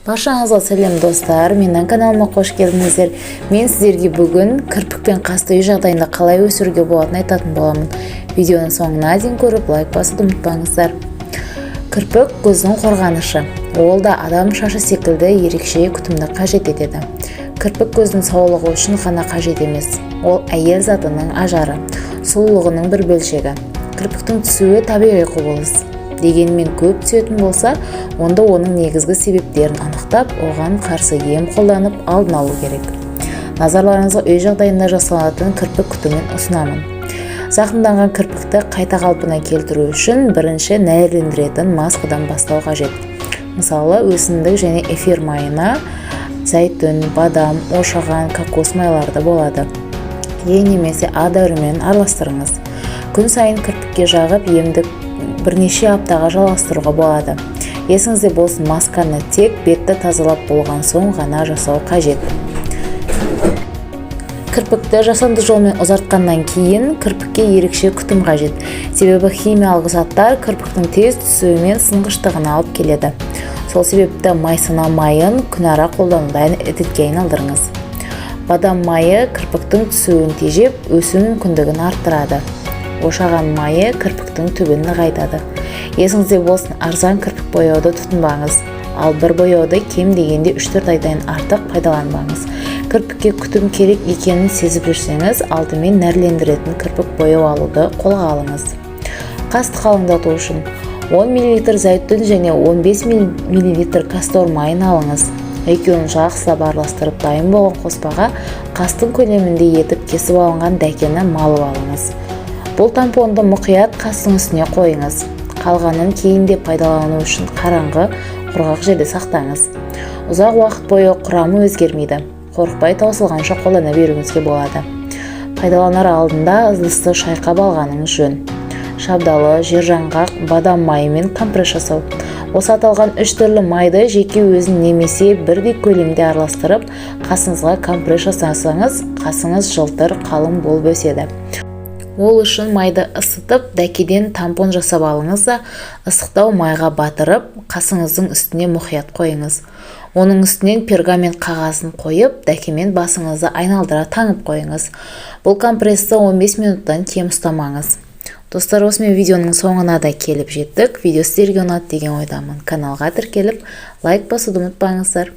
Баршаңызға сәлем достар, менің каналыма қош келдіңіздер. Мен сіздерге бүгін кірпік пен қасты үй жағдайында қалай өсіруге болатынын айтатын боламын. Видеоның соңына дейін көріп, лайк басуды ұмытпаңыздар. Кірпік көздің қорғанышы. Ол да адам шашы секілді ерекше күтімді қажет етеді. Кірпік көздің саулығы үшін ғана қажет емес. Ол әйел затының ажары, сұлулығының бір бөлшегі. Кірпіктің түсуі табиғи құбылыс. Дегенмен көп түсетін болса, онда оның негізгі себептерін анықтап, оған қарсы ем қолданып алдын алу керек. Назарларыңызға үй жағдайында жасалатын кірпік күтімін ұсынамын. Зақымданған кірпікті қайта қалпына келтіру үшін бірінші нәрлендіретін маскадан бастау қажет. Мысалы, өсімдік және эфир майына зәйтүн, бадам, ошаған, кокос майларды болады. Немесе А дәрімен араластырыңыз. Күн сайын кірпікке жағып емді бірнеше аптаға жалғастыруға болады. Есіңізде болсын, масканы тек бетті тазалап болған соң ғана жасау қажет. Кірпікті жасанды жолмен ұзартқаннан кейін кірпікке ерекше күтім қажет. Себебі химиялық заттар кірпіктің тез түсуі мен сынғыштығына алып келеді. Сол себепті майсына майын күнара қолданудан әдетке айналдырыңыз. Бадам майы кірпіктің түсуін тежеп, өсу мүмкіндігін арттырады. Ошаған майы кірпіктің түбін нығайтады. Есіңізде болсын, арзан кірпік бояуды тұтынбаңыз. Ал бір бояуды кем дегенде 3-4 айдан артық пайдаланбаңыз. Кірпікке күтім керек екенін сезіп жүрсеңіз, алдымен нәрлендіретін кірпік бояу алуды қолға алыңыз. Қасты қалыңдату үшін 10 мл зәйтүн және 15 мл кастор майын алыңыз. Екеуін жақсылап араластырып дайын болған қоспаға қастың көлемінде етіп кесіп алынған дәкені малып алыңыз. Бұл тампонды мұқият қастың үстіне қойыңыз. Қалғанын кейінде пайдалану үшін қараңғы, құрғақ жерде сақтаңыз. Ұзақ уақыт бойы құрамы өзгермейді. Қорықпай таусылғанша қолдана беруіңізге болады. Пайдаланар алдында ыдысты шайқап алғаныңыз жөн. Шабдалы, жержаңғақ, бадам майымен компресс жасау. Осы аталған 3 түрлі майды жеке өзін немесе бірдей көлемде араластырып, қасыңызға компресс жасасаңыз, қасыңыз жылтыр, қалың болып өседі. Ол үшін майды ысытып, дәкеден тампон жасап алыңыз да, ысықтау майға батырып, қасыңыздың үстіне мұқият қойыңыз. Оның үстінен пергамент қағазын қойып, дәкемен басыңызды айналдыра таңып қойыңыз. Бұл компрессті 15 минуттан кем ұстамаңыз. Достар, осымен видеоның соңына да келіп жеттік. Видео сіздерге ұнады деген ойдамын. Каналға тіркеліп, лайк басуды ұмытпаңыздар.